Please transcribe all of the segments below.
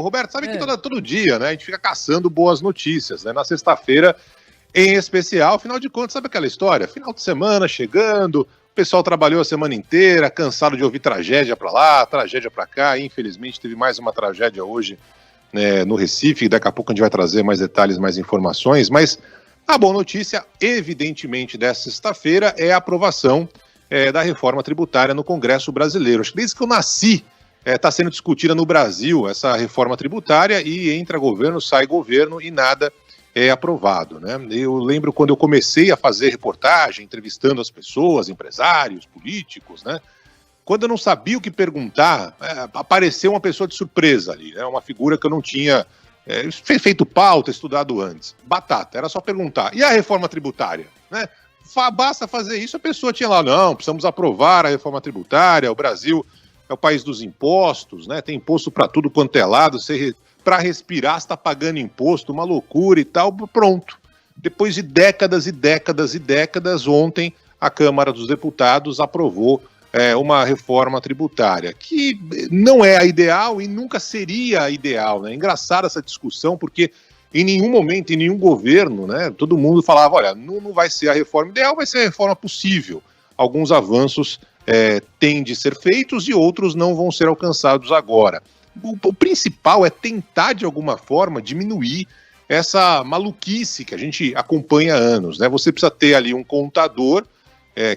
Roberto, sabe que todo dia, né, a gente fica caçando boas notícias, né? Na sexta-feira, em especial, afinal de contas, sabe aquela história? Final de semana chegando, o pessoal trabalhou a semana inteira, cansado de ouvir tragédia pra lá, tragédia pra cá, e infelizmente teve mais uma tragédia hoje, né, no Recife, e daqui a pouco a gente vai trazer mais detalhes, mais informações, mas a boa notícia, evidentemente, dessa sexta-feira é a aprovação da reforma tributária no Congresso Brasileiro. Acho que desde que eu nasci, está sendo discutida no Brasil essa reforma tributária e entra governo, sai governo e nada é aprovado, né? Eu lembro quando eu comecei a fazer reportagem, entrevistando as pessoas, empresários, políticos, né? Quando eu não sabia o que perguntar, apareceu uma pessoa de surpresa ali, né? Uma figura que eu não tinha feito pauta, estudado antes. Batata, era só perguntar. E a reforma tributária, né? Basta fazer isso, a pessoa tinha lá, não, precisamos aprovar a reforma tributária, o Brasil é o país dos impostos, né? Tem imposto para tudo quanto é lado, para respirar você está pagando imposto, uma loucura e tal, pronto. Depois de décadas e décadas e décadas, ontem a Câmara dos Deputados aprovou uma reforma tributária, que não é a ideal e nunca seria a ideal, né? É engraçada essa discussão, porque em nenhum momento, em nenhum governo, né, todo mundo falava, olha, não vai ser a reforma ideal, vai ser a reforma possível. Alguns avanços têm de ser feitos e outros não vão ser alcançados agora. O principal é tentar, de alguma forma, diminuir essa maluquice que a gente acompanha há anos, né? Você precisa ter ali um contador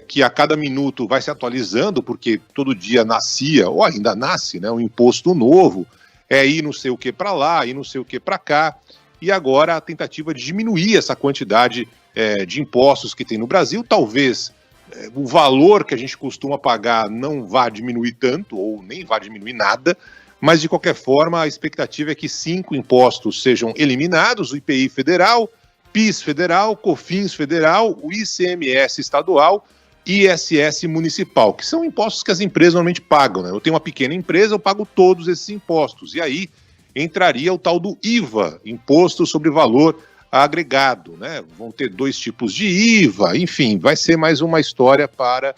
que a cada minuto vai se atualizando, porque todo dia nascia, ou ainda nasce, né, um imposto novo, ir não sei o que para lá, ir não sei o que para cá. E agora a tentativa de diminuir essa quantidade de impostos que tem no Brasil. Talvez o valor que a gente costuma pagar não vá diminuir tanto, ou nem vá diminuir nada, mas de qualquer forma a expectativa é que 5 impostos sejam eliminados: o IPI federal, PIS federal, COFINS federal, o ICMS estadual e ISS municipal, que são impostos que as empresas normalmente pagam, né? Eu tenho uma pequena empresa, eu pago todos esses impostos, e aí entraria o tal do IVA, Imposto sobre Valor Agregado, né? Vão ter 2 tipos de IVA, enfim, vai ser mais uma história para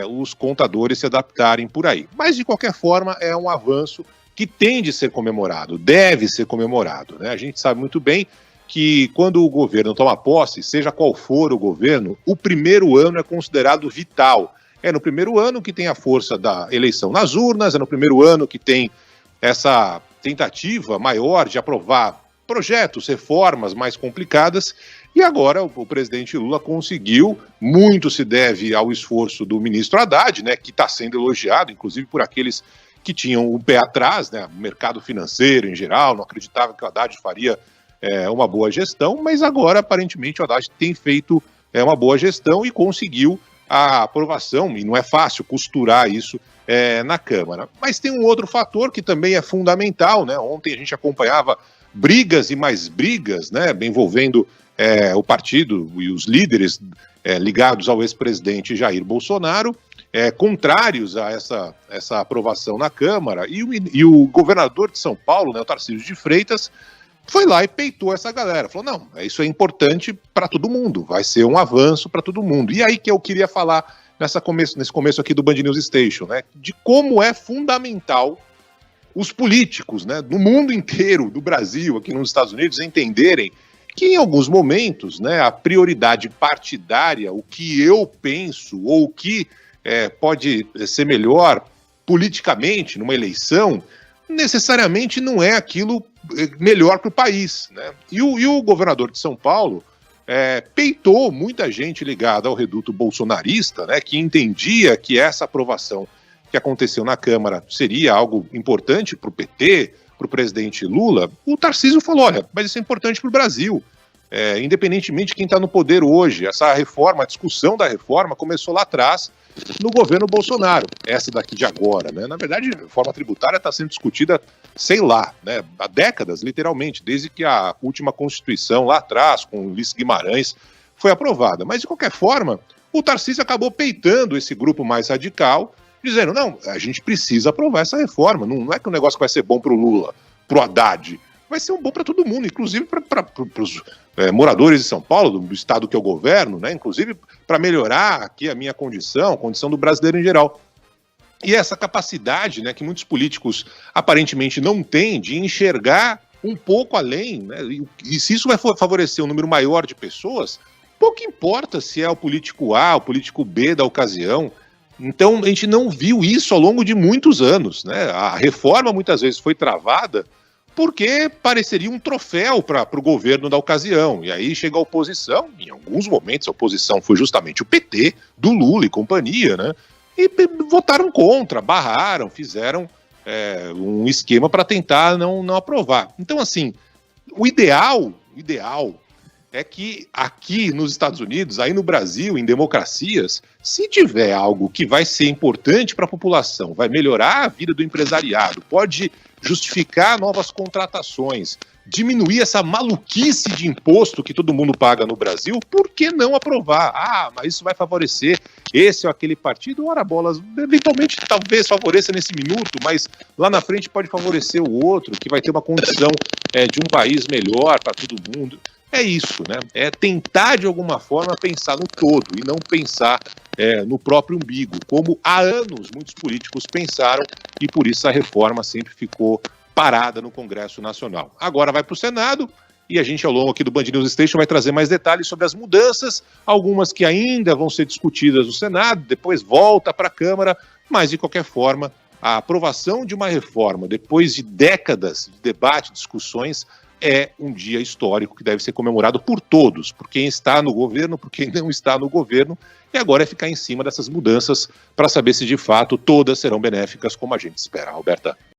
os contadores se adaptarem por aí. Mas, de qualquer forma, é um avanço que tem de ser comemorado, deve ser comemorado, né? A gente sabe muito bem que quando o governo toma posse, seja qual for o governo, o primeiro ano é considerado vital. É no primeiro ano que tem a força da eleição nas urnas, é no primeiro ano que tem essa tentativa maior de aprovar projetos, reformas mais complicadas, e agora o presidente Lula conseguiu, muito se deve ao esforço do ministro Haddad, né, que está sendo elogiado, inclusive por aqueles que tinham o pé atrás, né, o mercado financeiro em geral, não acreditava que o Haddad faria uma boa gestão, mas agora aparentemente o Haddad tem feito uma boa gestão e conseguiu a aprovação, e não é fácil costurar isso na Câmara. Mas tem um outro fator que também é fundamental, né? Ontem a gente acompanhava brigas e mais brigas, né, envolvendo o partido e os líderes ligados ao ex-presidente Jair Bolsonaro, contrários a essa aprovação na Câmara, e o governador de São Paulo, né, o Tarcísio de Freitas, foi lá e peitou essa galera, falou, não, isso é importante para todo mundo, vai ser um avanço para todo mundo. E aí que eu queria falar nesse começo aqui do Band News Station, né, de como é fundamental os políticos, né, do mundo inteiro, do Brasil, aqui nos Estados Unidos, entenderem que em alguns momentos, né, a prioridade partidária, o que eu penso ou o que pode ser melhor politicamente numa eleição, necessariamente não é aquilo melhor para o país, né? E o governador de São Paulo peitou muita gente ligada ao reduto bolsonarista, né, que entendia que essa aprovação que aconteceu na Câmara seria algo importante para o PT, para o presidente Lula. O Tarcísio falou, olha, mas isso é importante para o Brasil, independentemente de quem está no poder hoje. Essa reforma, a discussão da reforma começou lá atrás, no governo Bolsonaro, essa daqui de agora, né? Na verdade, a reforma tributária está sendo discutida, sei lá, né, há décadas, literalmente, desde que a última Constituição lá atrás, com Ulisses Guimarães, foi aprovada. Mas, de qualquer forma, o Tarcísio acabou peitando esse grupo mais radical, dizendo, não, a gente precisa aprovar essa reforma, não é que o negócio vai ser bom para o Lula, para o Haddad, vai ser um bom para todo mundo, inclusive para os moradores de São Paulo, do estado que eu governo, né? Inclusive para melhorar aqui a minha condição, a condição do brasileiro em geral. E essa capacidade, né, que muitos políticos aparentemente não têm de enxergar um pouco além, né, e se isso vai favorecer um número maior de pessoas, pouco importa se é o político A, o político B da ocasião. Então a gente não viu isso ao longo de muitos anos, né? A reforma muitas vezes foi travada porque pareceria um troféu para o governo da ocasião. E aí chega a oposição, em alguns momentos a oposição foi justamente o PT, do Lula e companhia, né? E votaram contra, barraram, fizeram um esquema para tentar não aprovar. Então, assim, o ideal é que aqui nos Estados Unidos, aí no Brasil, em democracias, se tiver algo que vai ser importante para a população, vai melhorar a vida do empresariado, pode justificar novas contratações, diminuir essa maluquice de imposto que todo mundo paga no Brasil, por que não aprovar? Ah, mas isso vai favorecer esse ou aquele partido, ora bolas, eventualmente talvez favoreça nesse minuto, mas lá na frente pode favorecer o outro, que vai ter uma condição de um país melhor para todo mundo. É isso, né? É tentar de alguma forma pensar no todo e não pensar no próprio umbigo, como há anos muitos políticos pensaram, e por isso a reforma sempre ficou parada no Congresso Nacional. Agora vai para o Senado e a gente, ao longo aqui do Band News Station, vai trazer mais detalhes sobre as mudanças, algumas que ainda vão ser discutidas no Senado, depois volta para a Câmara, mas de qualquer forma, a aprovação de uma reforma, depois de décadas de debate, discussões, é um dia histórico que deve ser comemorado por todos, por quem está no governo, por quem não está no governo, e agora é ficar em cima dessas mudanças para saber se de fato todas serão benéficas como a gente espera, Roberta.